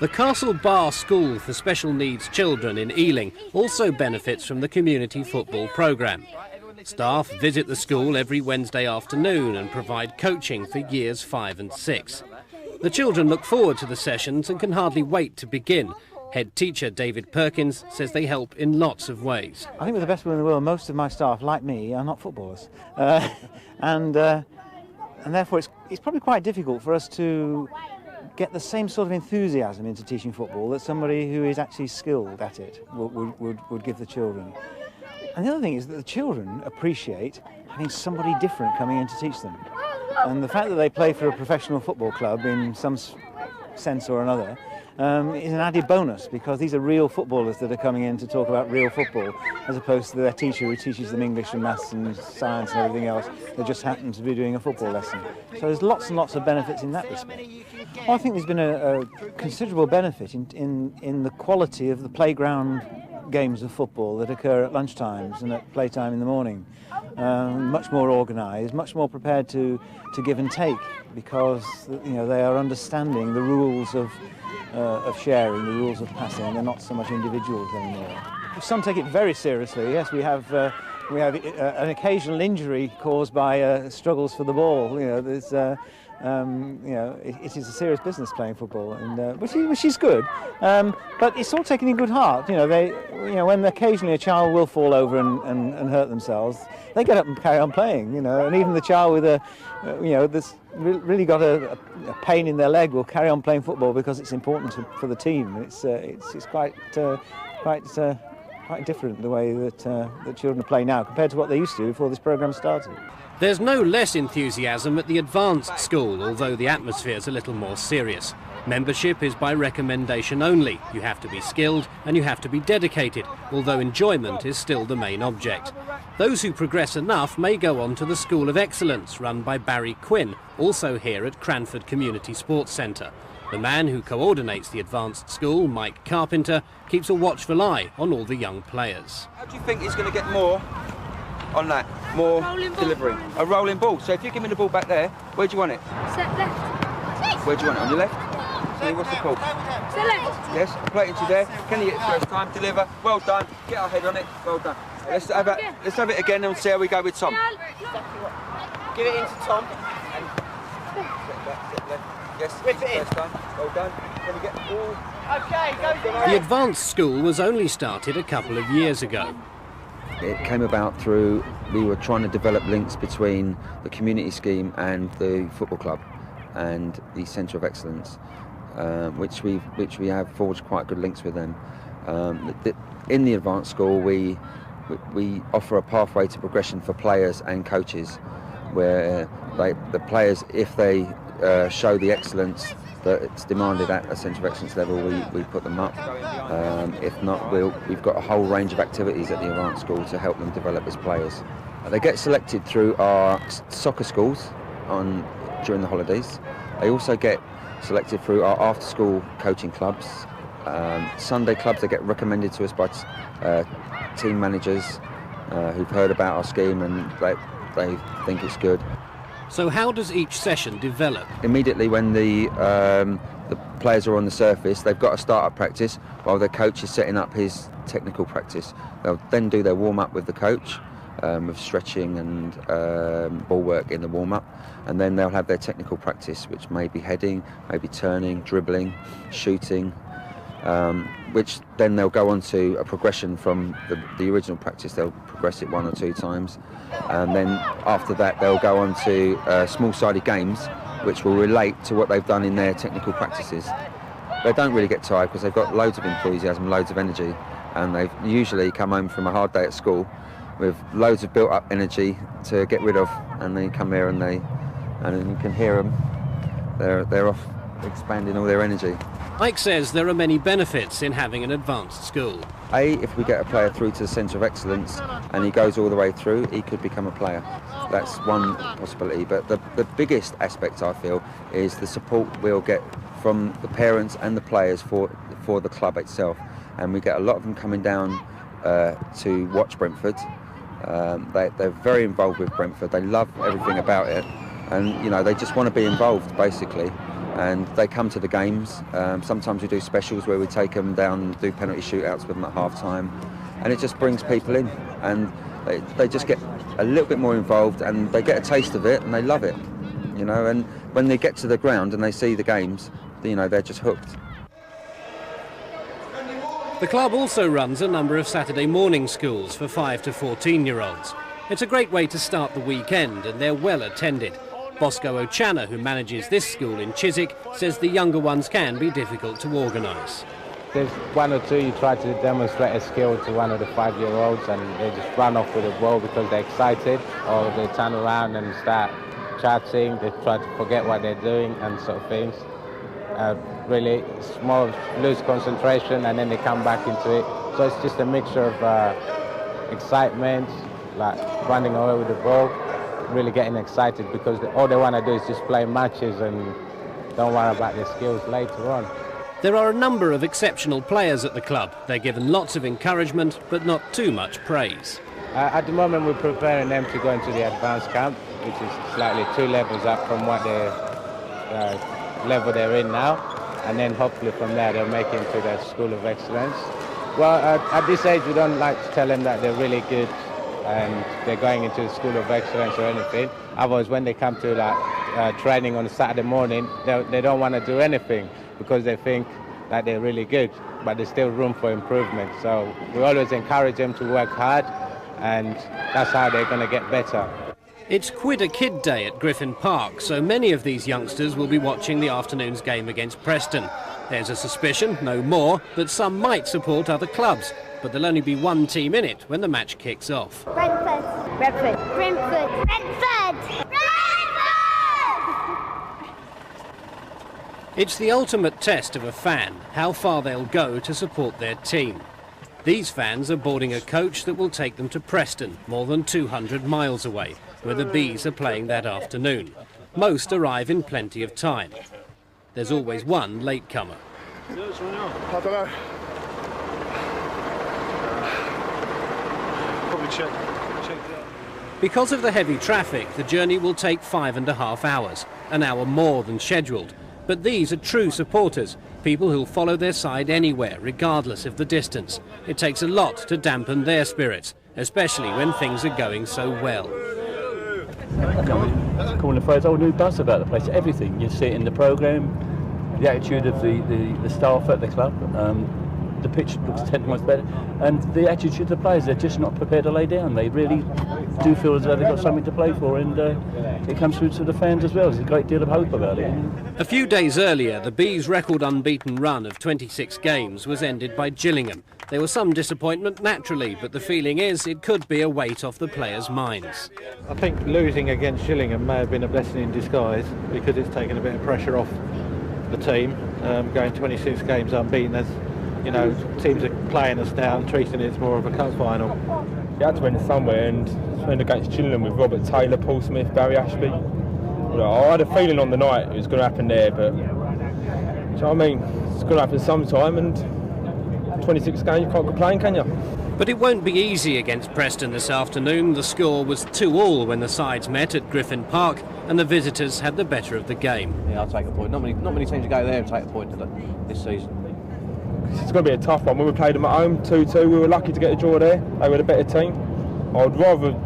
The Castle Bar School for Special Needs Children in Ealing also benefits from the community football programme. Staff visit the school every Wednesday afternoon and provide coaching for years 5 and 6. The children look forward to the sessions and can hardly wait to begin. Head teacher David Perkins says they help in lots of ways. I think we're the best in the world. Most of my staff, like me, are not footballers. And therefore it's probably quite difficult for us to get the same sort of enthusiasm into teaching football that somebody who is actually skilled at it would give the children. And the other thing is that the children appreciate having somebody different coming in to teach them. And the fact that they play for a professional football club in some sense or another is an added bonus, because these are real footballers that are coming in to talk about real football, as opposed to their teacher who teaches them English and maths and science and everything else. They just happen to be doing a football lesson. So there's lots and lots of benefits in that respect. I think there's been a considerable benefit in the quality of the playground games of football that occur at lunchtimes and at playtime in the morning. Much more organised, much more prepared to give and take, because they are understanding the rules of sharing, the rules of passing. They're not so much individuals anymore. Some take it very seriously. Yes, we have an occasional injury caused by struggles for the ball. It is a serious business playing football, and which is good. But it's all taken in good heart. When occasionally a child will fall over and hurt themselves, they get up and carry on playing. And even the child with that's really got a pain in their leg will carry on playing football because it's important for the team. It's quite different the way that children play now compared to what they used to before this programme started. There's no less enthusiasm at the advanced school, although the atmosphere's a little more serious. Membership is by recommendation only. You have to be skilled and you have to be dedicated, although enjoyment is still the main object. Those who progress enough may go on to the School of Excellence, run by Barry Quinn, also here at Cranford Community Sports Centre. The man who coordinates the advanced school, Mike Carpenter, keeps a watchful eye on all the young players. How do you think he's going to get more on that? More delivery? A rolling ball. So if you give me the ball back there, where do you want it? Set left. Where do you want it? On your left? So what's the call? Set left. Yes, play it into there. Can you get it first time? Deliver. Well done. Get our head on it. Well done. Let's have it again and see how we go with Tom. Give it into Tom. And set left. Yes, whip it in. Well done. Can we get the ball? Okay, The advanced school was only started a couple of years ago. It came about through, we were trying to develop links between the community scheme and the football club and the Centre of Excellence, which we have forged quite good links with them. In the advanced school, we offer a pathway to progression for players and coaches, where the players, if they show the excellence that it's demanded at a Centre of Excellence level, we put them up. If not, we've got a whole range of activities at the advanced school to help them develop as players. They get selected through our soccer schools during the holidays. They also get selected through our after-school coaching clubs. Sunday clubs, they get recommended to us by team managers who've heard about our scheme and they think it's good. So how does each session develop? Immediately when the players are on the surface, they've got a start-up practice while their coach is setting up his technical practice. They'll then do their warm-up with the coach, with stretching and ball work in the warm-up, and then they'll have their technical practice, which may be heading, maybe turning, dribbling, shooting, which then they'll go on to a progression from the original practice. They'll progress it 1 or 2 times, and then after that they'll go on to small-sided games, which will relate to what they've done in their technical practices. They don't really get tired because they've got loads of enthusiasm, loads of energy, and they've usually come home from a hard day at school with loads of built-up energy to get rid of, and they come here and you can hear them. They're off expanding all their energy. Mike says there are many benefits in having an advanced school. If we get a player through to the Centre of Excellence and he goes all the way through, he could become a player. That's one possibility, but the biggest aspect, I feel, is the support we'll get from the parents and the players for the club itself. And we get a lot of them coming down to watch Brentford. They're very involved with Brentford. They love everything about it, and they just want to be involved, basically. And they come to the games. Sometimes we do specials where we take them down and do penalty shootouts with them at half-time, and it just brings people in, and they just get a little bit more involved, and they get a taste of it, and they love it, and when they get to the ground and they see the games, they're just hooked. The club also runs a number of Saturday morning schools for 5 to 14-year-olds. It's a great way to start the weekend, and they're well attended. Bosco Ochana, who manages this school in Chiswick, says the younger ones can be difficult to organise. There's 1 or 2 you try to demonstrate a skill to one of the 5-year-olds, and they just run off with the ball because they're excited, or they turn around and start chatting, they try to forget what they're doing and sort of things. really small, lose concentration, and then they come back into it. So it's just a mixture of excitement, like running away with the ball, really getting excited because all they want to do is just play matches and don't worry about their skills later on. There are a number of exceptional players at the club. They're given lots of encouragement, but not too much praise. At the moment, we're preparing them to go into the advanced camp, which is slightly 2 levels up from what level they're in now, and then hopefully from there they'll make it into the School of Excellence. Well, at this age, we don't like to tell them that they're really good and they're going into the School of Excellence or anything. Otherwise, when they come to training on a Saturday morning, they don't want to do anything because they think that they're really good, but there's still room for improvement. So we always encourage them to work hard, and that's how they're going to get better. It's Quid a Kid Day at Griffin Park, so many of these youngsters will be watching the afternoon's game against Preston. There's a suspicion, no more, that some might support other clubs, but there'll only be one team in it when the match kicks off. Brentford. Brentford. Brentford. Brentford. It's the ultimate test of a fan, how far they'll go to support their team. These fans are boarding a coach that will take them to Preston, more than 200 miles away, where the Bees are playing that afternoon. Most arrive in plenty of time. There's always one latecomer. I don't know. Probably check that. Because of the heavy traffic, the journey will take 5.5 hours, an hour more than scheduled. But these are true supporters, people who'll follow their side anywhere, regardless of the distance. It takes a lot to dampen their spirits, especially when things are going so well. Calling the phrase, new buzz about the place, everything. You see it in the programme, the attitude of the staff at the club, the pitch looks 10 times better, and the attitude of the players, they're just not prepared to lay down. They really do feel as though they've got something to play for, and it comes through to the fans as well. There's a great deal of hope about it. A few days earlier, the Bees' record unbeaten run of 26 games was ended by Gillingham. There was some disappointment naturally, but the feeling is it could be a weight off the players' minds. I think losing against Gillingham may have been a blessing in disguise because it's taken a bit of pressure off the team. Going 26 games unbeaten, as you know, teams are playing us now and treating it as more of a cup final. You had to win somewhere, and playing against Gillingham with Robert Taylor, Paul Smith, Barry Ashby. I had a feeling on the night it was going to happen there, but do you know what I mean? It's going to happen sometime, and 26 games, you can't complain, can you? But it won't be easy against Preston this afternoon. The score was 2-2 when the sides met at Griffin Park, and the visitors had the better of the game. Yeah, I'll take a point. Not many teams go there and take a point this season. It's going to be a tough one. When we played them at home, 2-2, we were lucky to get a draw there. They were the better team. I'd rather,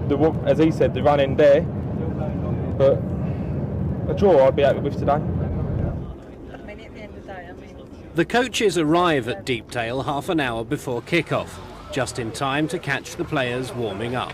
as he said, the run in there, but a draw I'd be happy with today. The coaches arrive at Deepdale half an hour before kick-off, just in time to catch the players warming up.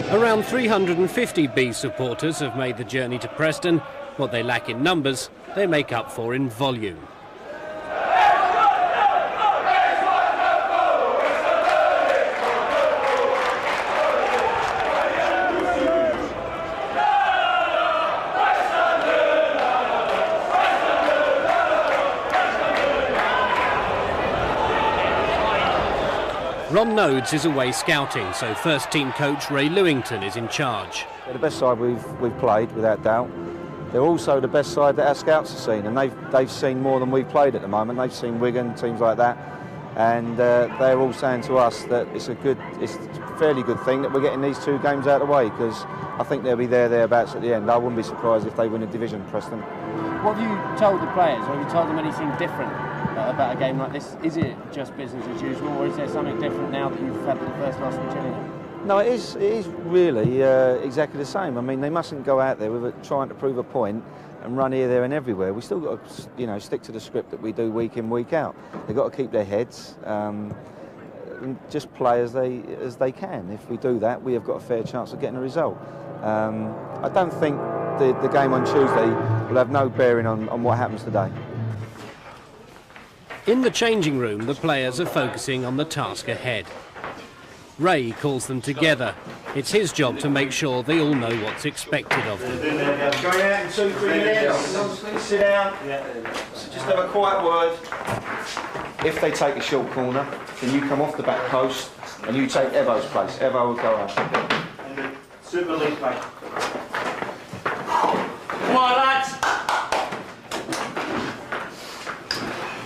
Around 350 Bees supporters have made the journey to Preston. What they lack in numbers, they make up for in volume. Ron Nodes is away scouting, so first-team coach Ray Lewington is in charge. They're the best side we've played, without doubt. They're also the best side that our scouts have seen, and they've seen more than we've played at the moment. They've seen Wigan, teams like that, and they're all saying to us that it's a fairly good thing that we're getting these 2 games out of the way, because I think they'll be thereabouts at the end. I wouldn't be surprised if they win a division, Preston. What have you told the players, or have you told them anything different about a game like this? Is it just business as usual, or is there something different now that you've had the first loss from Gillingham? No, it is really exactly the same. I mean, they mustn't go out there with trying to prove a point and run here, there and everywhere. We still got to, stick to the script that we do week in, week out. They've got to keep their heads, and just play as they can. If we do that, we have got a fair chance of getting a result. I don't think the game on Tuesday will have no bearing on what happens today. In the changing room, the players are focusing on the task ahead. Ray calls them together. It's his job to make sure they all know what's expected of them. Going out in 2-3 minutes. Sit down. So just have a quiet word. If they take a short corner, then you come off the back post and you take Evo's place. Evo will go out. Super lead play. Come on, lads.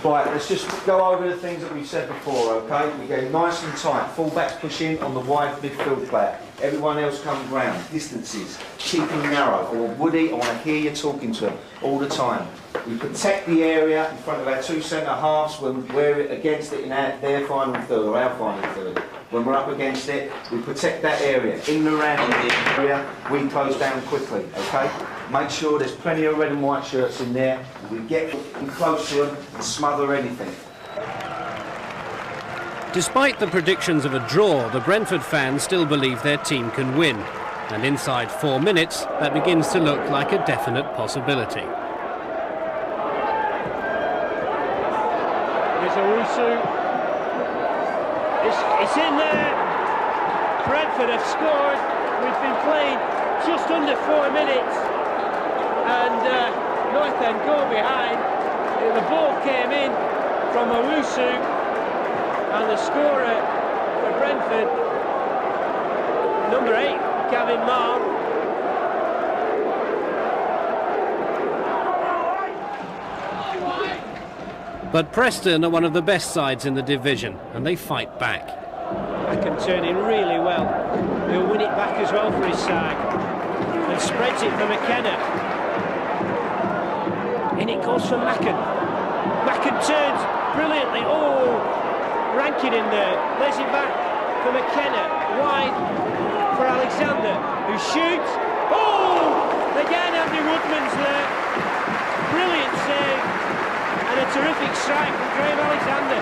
Right, let's just go over the things that we've said before, okay? We go nice and tight. Full-backs push in on the wide midfield player. Everyone else comes round. Distances. Keep them narrow. I want Woody, I want to hear you talking to him all the time. We protect the area in front of our two centre-halves when we're against it in their final third or our final third. When we're up against it, we protect that area. In and around the area, we close down quickly, okay? Make sure there's plenty of red and white shirts in there. We get close to them and smother anything. Despite the predictions of a draw, the Brentford fans still believe their team can win. And inside 4 minutes, that begins to look like a definite possibility. There's a Wusu. It's in there. Brentford have scored. We've been playing just under 4 minutes. And North End go behind. The ball came in from Owusu, and the scorer for Brentford, number 8, Gavin Marr. But Preston are one of the best sides in the division, and they fight back. Macken turning really well. He'll win it back as well for his side. And spreads it for McKenna. In it goes for Macken. Macken turns brilliantly. Oh, Rankin in there. Lays it back for McKenna. Wide for Alexander, who shoots. Oh, again Andy Woodman's there. Brilliant save. And a terrific strike from Graham Alexander.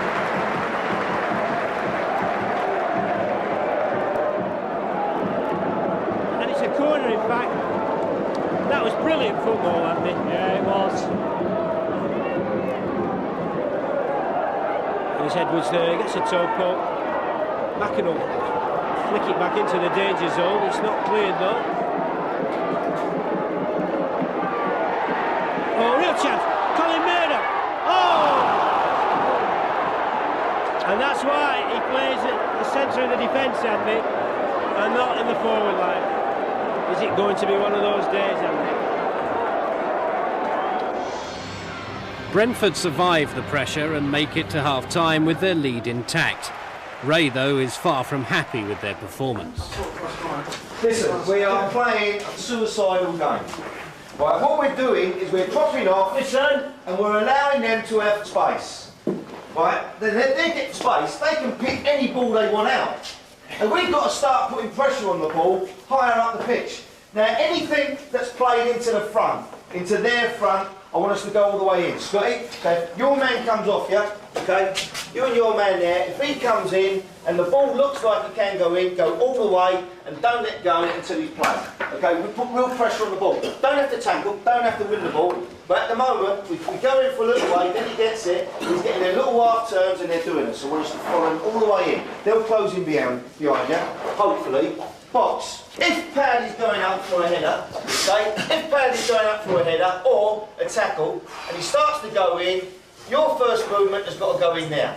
And it's a corner, in fact. That was brilliant football, Andy. Yeah, it was. As Edwards gets a toe poke. Macken will flick it back into the danger zone. It's not cleared though. Oh, real chance. Colin Murdoch. Oh! And that's why he plays at the centre of the defence, Andy, and not in the forward line. Is it going to be one of those days, Andy? Brentford survive the pressure and make it to half-time with their lead intact. Ray, though, is far from happy with their performance. Listen, we are playing a suicidal game. Right, what we're doing is we're dropping off, listen, and we're allowing them to have space. Right, then they get space, they can pick any ball they want out. And we've got to start putting pressure on the ball higher up the pitch. Now, anything that's played into the front, into their front, I want us to go all the way in. Scotty, okay, your man comes off you, okay? You and your man there, if he comes in and the ball looks like he can go in, go all the way and don't let go until he's played. Okay, we put real pressure on the ball. Don't have to tackle, don't have to win the ball, but at the moment, we go in for a little way, then he gets it, he's getting their little half turns and they're doing it. So I want us to follow him all the way in. They'll close him behind you, hopefully. Box. If Paddy's going up for a header, okay, if Paddy's going up for a header or a tackle, and he starts to go in, your first movement has got to go in there.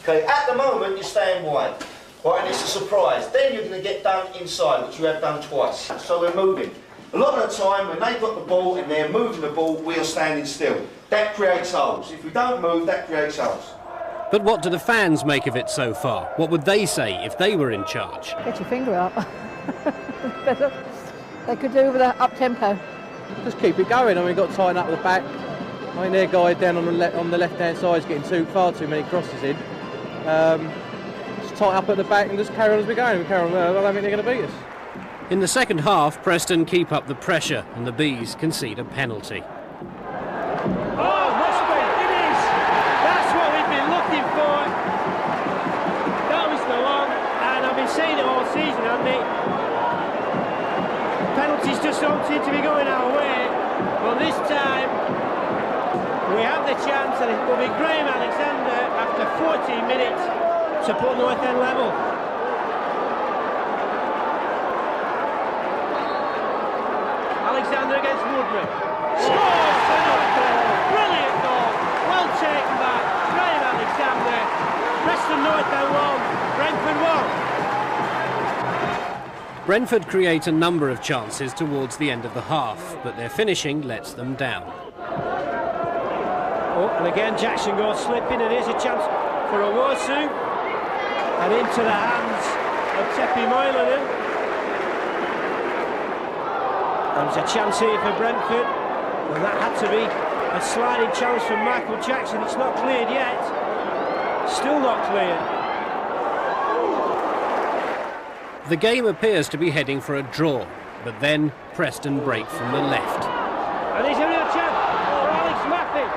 Okay, at the moment you're staying wide, right, and it's a surprise. Then you're going to get done inside, which you have done twice. So we're moving. A lot of the time when they've got the ball and they're moving the ball, we are standing still. That creates holes. If we don't move, that creates holes. But what do the fans make of it so far? What would they say if they were in charge? Get your finger up. Better. They could do with an up-tempo. Just keep it going. I mean, we've got to tighten up the back. I think their guy down on the left-hand side is getting far too many crosses in. Just tighten up at the back and just carry on as we're going. We carry on. I don't think they're going to beat us. In the second half, Preston keep up the pressure and the Bees concede a penalty. Oh, must be. It is. That's what we've been looking for. That was the one, and I've been saying it all season, Andy. Penalties just don't seem to be going our way. But this time, we have the chance, and it will be Graham Alexander after 14 minutes to put North End level. Alexander against Woodman. Scores another goal! Brilliant goal! Well taken by Graham Alexander. Preston North End 1, Brentford 1. Brentford create a number of chances towards the end of the half, but their finishing lets them down. Oh, and again Jackson goes slipping, and here's a chance for Owosu. And into the hands of Tepi Moylan. There's a chance here for Brentford, and that had to be a sliding challenge from Michael Jackson. It's not cleared yet. Still not cleared. The game appears to be heading for a draw, but then Preston break from the left. And here's a real chance for Alex Maffin.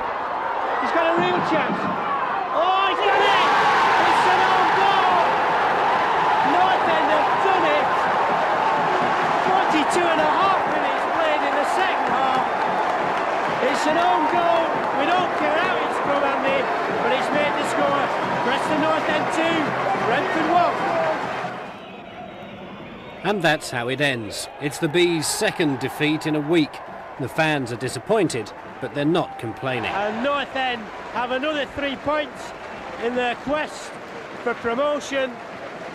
He's got a real chance. Oh, he's done it! It's an own goal! North End have done it! 42 and a half minutes played in the second half. It's an own goal. We don't care how it's come, Andy, but it's made the score. Preston North End 2, Brentford 1. And that's how it ends. It's the Bees' second defeat in a week. The fans are disappointed, but they're not complaining. And North End have another 3 points in their quest for promotion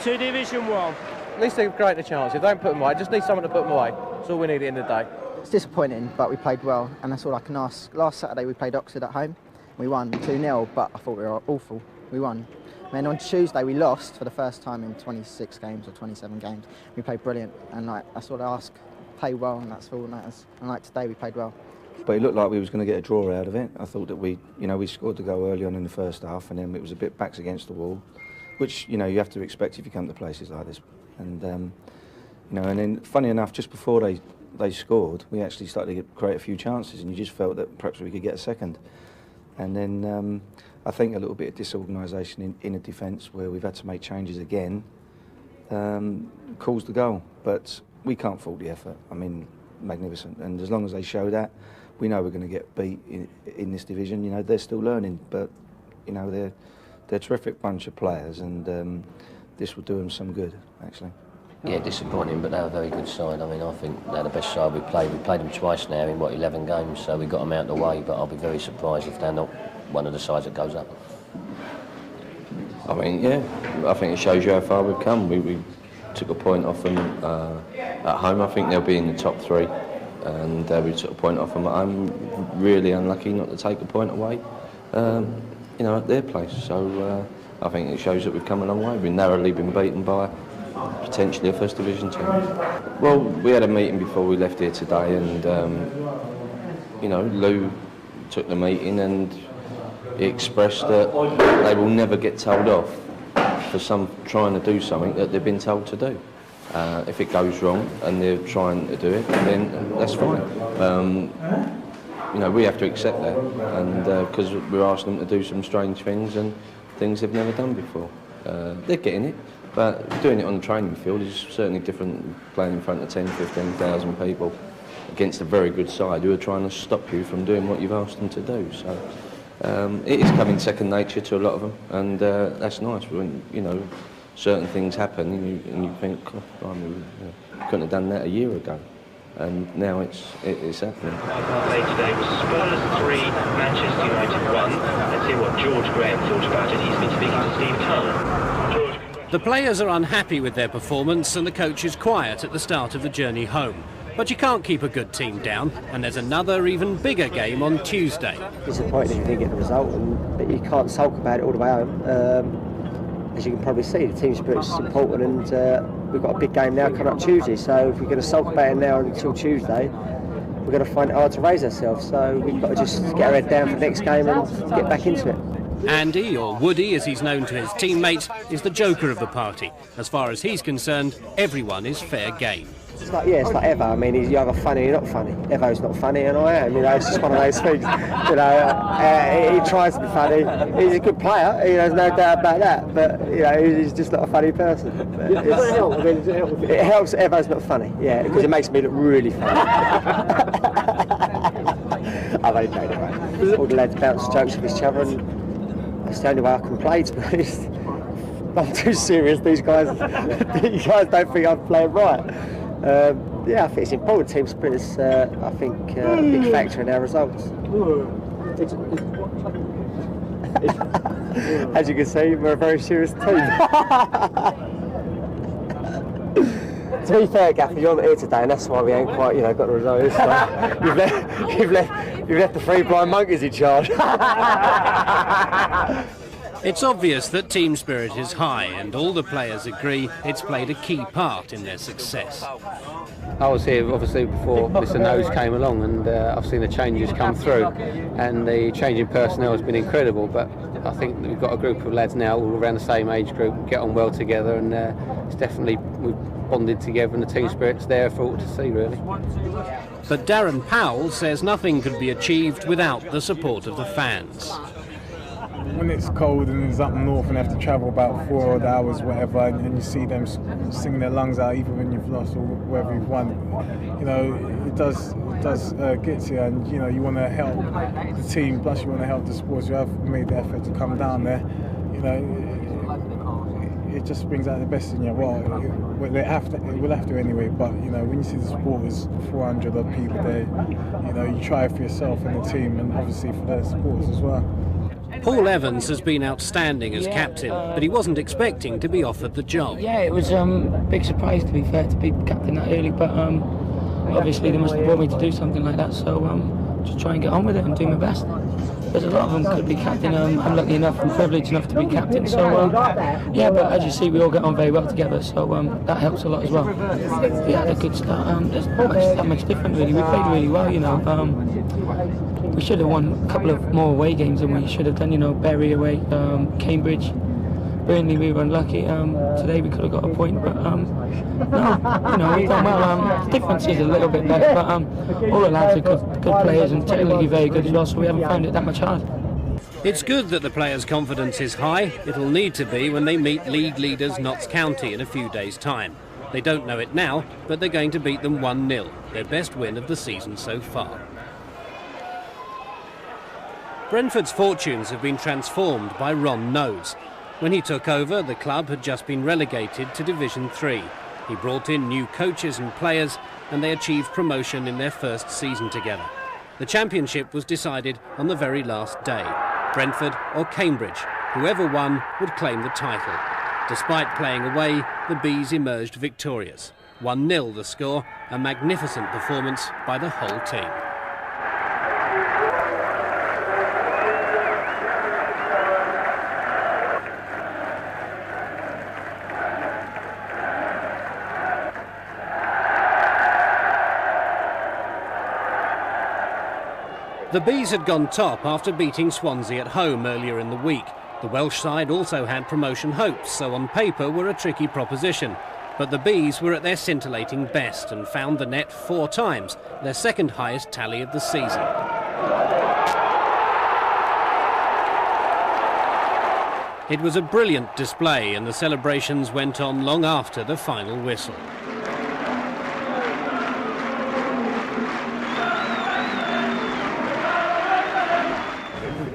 to Division 1. At least they've created a chance. If they don't put them away, just need someone to put them away. That's all we need at the end of the day. It's disappointing, but we played well, and that's all I can ask. Last Saturday we played Oxford at home. We won 2-0, but I thought we were awful. We won. And then on Tuesday we lost for the first time in 26 games or 27 games. We played brilliant, and that's all I ask. Play well, and that's all that matters. And like today, we played well. But it looked like we was going to get a draw out of it. I thought that we scored the goal early on in the first half, and then it was a bit backs against the wall, which you have to expect if you come to places like this. And and then funny enough, just before they scored, we actually started to create a few chances, and you just felt that perhaps we could get a second. And then I think a little bit of disorganisation in a defence where we've had to make changes again caused the goal. But we can't fault the effort. I mean, magnificent. And as long as they show that, we know we're going to get beat in this division. They're still learning, but they're a terrific bunch of players, and this will do them some good, actually. Yeah, disappointing, but they're a very good side. I mean, I think they're the best side we've played. We've played them twice now in, 11 games, so we got them out of the way, but I'll be very surprised if they're not one of the sides that goes up. I mean, yeah, I think it shows you how far we've come. We took a point off them at home. I think they'll be in the top 3, and we took a point off them at home. Really unlucky not to take a point away, at their place. So I think it shows that we've come a long way. We've narrowly been beaten by potentially a first division team. Well, we had a meeting before we left here today, and Lou took the meeting and he expressed that they will never get told off for trying to do something that they've been told to do. If it goes wrong and they're trying to do it, then that's fine. We have to accept that, and because we're asking them to do some strange things and things they've never done before. They're getting it. But doing it on the training field is certainly different than playing in front of 10,000, 15,000 people against a very good side who are trying to stop you from doing what you've asked them to do. So it is coming second nature to a lot of them, and that's nice. When certain things happen and you think, oh, we couldn't have done that a year ago, and now it's happening. Our play today was Spurs 3, Manchester United 1. Let's hear what George Graham thought about it. He's been speaking to Steve Cullen. The players are unhappy with their performance, and the coach is quiet at the start of the journey home. But you can't keep a good team down, and there's another even bigger game on Tuesday. Disappointed if you didn't get the result, but you can't sulk about it all the way home. As you can probably see, the team spirit's important, and we've got a big game now coming up Tuesday, so if we're going to sulk about it now until Tuesday, we're going to find it hard to raise ourselves. So we've got to just get our head down for the next game and get back into it. Andy, or Woody as he's known to his teammates, is the joker of the party. As far as he's concerned, everyone is fair game. It's like Evo. I mean, you're either funny or you're not funny. Evo's not funny and I am, it's just one of those things. He tries to be funny. He's a good player, there's no doubt about that, but he's just not a funny person. It helps Evo's not funny, because it makes me look really funny. I've only played it, right? All the lads bounce jokes with each other, and that's the only way I can play, to be honest. I'm too serious, these guys. You guys don't think I'm playing right. Yeah, I think it's important. Team spirit is, I think, a big factor in our results. As you can see, we're a very serious team. To be fair, Gaff, you're not here today, and that's why we ain't quite, got the results. So you've left the three blind monkeys in charge. It's obvious that team spirit is high, and all the players agree it's played a key part in their success. I was here obviously before Mr. Nose came along, and I've seen the changes come through, and the change in personnel has been incredible. But I think that we've got a group of lads now all around the same age group, get on well together, and it's definitely we've bonded together, and the team spirit's there for all to see, really. But Darren Powell says nothing could be achieved without the support of the fans. When it's cold and it's up north and have to travel about 4 odd hours, whatever, and you see them singing their lungs out, even when you've lost or whether you've won, it does get to you, and you want to help the team. Plus, you want to help the sports. You have made the effort to come down there. It just brings out the best in you. Well, we'll have to anyway. But when you see the supporters, 400 odd people there, you try for yourself and the team, and obviously for the supporters as well. Paul Evans has been outstanding as captain, but he wasn't expecting to be offered the job. Yeah, it was a big surprise, to be fair, to be captain that early, but obviously they must have brought me to do something like that, so just try and get on with it and do my best. There's a lot of them could be captain. I'm lucky enough and privileged enough to be captain, so yeah, but as you see, we all get on very well together, so that helps a lot as well. We had a good start. There's not that much different, really. We played really well, we should have won a couple of more away games than we should have done, Bury away, Cambridge, Burnley we were unlucky. Today we could have got a point, but no, we've done well. The difference is a little bit better, but all the lads are good players and technically very good as well, so we haven't found it that much hard. It's good that the players' confidence is high. It'll need to be when they meet league leaders Notts County in a few days' time. They don't know it now, but they're going to beat them 1-0, their best win of the season so far. Brentford's fortunes have been transformed by Ron Nose. When he took over, the club had just been relegated to Division 3. He brought in new coaches and players, and they achieved promotion in their first season together. The championship was decided on the very last day. Brentford or Cambridge, whoever won would claim the title. Despite playing away, the Bees emerged victorious. 1-0 the score, a magnificent performance by the whole team. The Bees had gone top after beating Swansea at home earlier in the week. The Welsh side also had promotion hopes, so on paper were a tricky proposition. But the Bees were at their scintillating best and found the net 4 times, their second highest tally of the season. It was a brilliant display, and the celebrations went on long after the final whistle.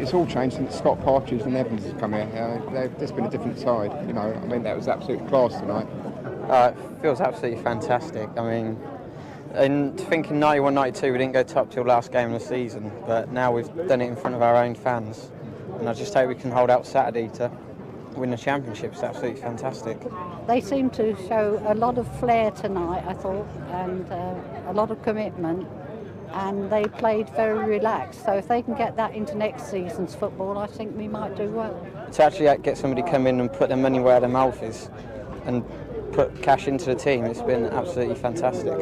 It's all changed since Scott Partridge and Evans has come out. They've just been a different side. That was absolute class tonight. It feels absolutely fantastic. And thinking 91-92, we didn't go top till last game of the season, but now we've done it in front of our own fans. And I just hope we can hold out Saturday to win the championship. It's absolutely fantastic. They seem to show a lot of flair tonight, I thought, and a lot of commitment. And they played very relaxed, so if they can get that into next season's football, I think we might do well. To actually get somebody come in and put their money where their mouth is and put cash into the team, it's been absolutely fantastic.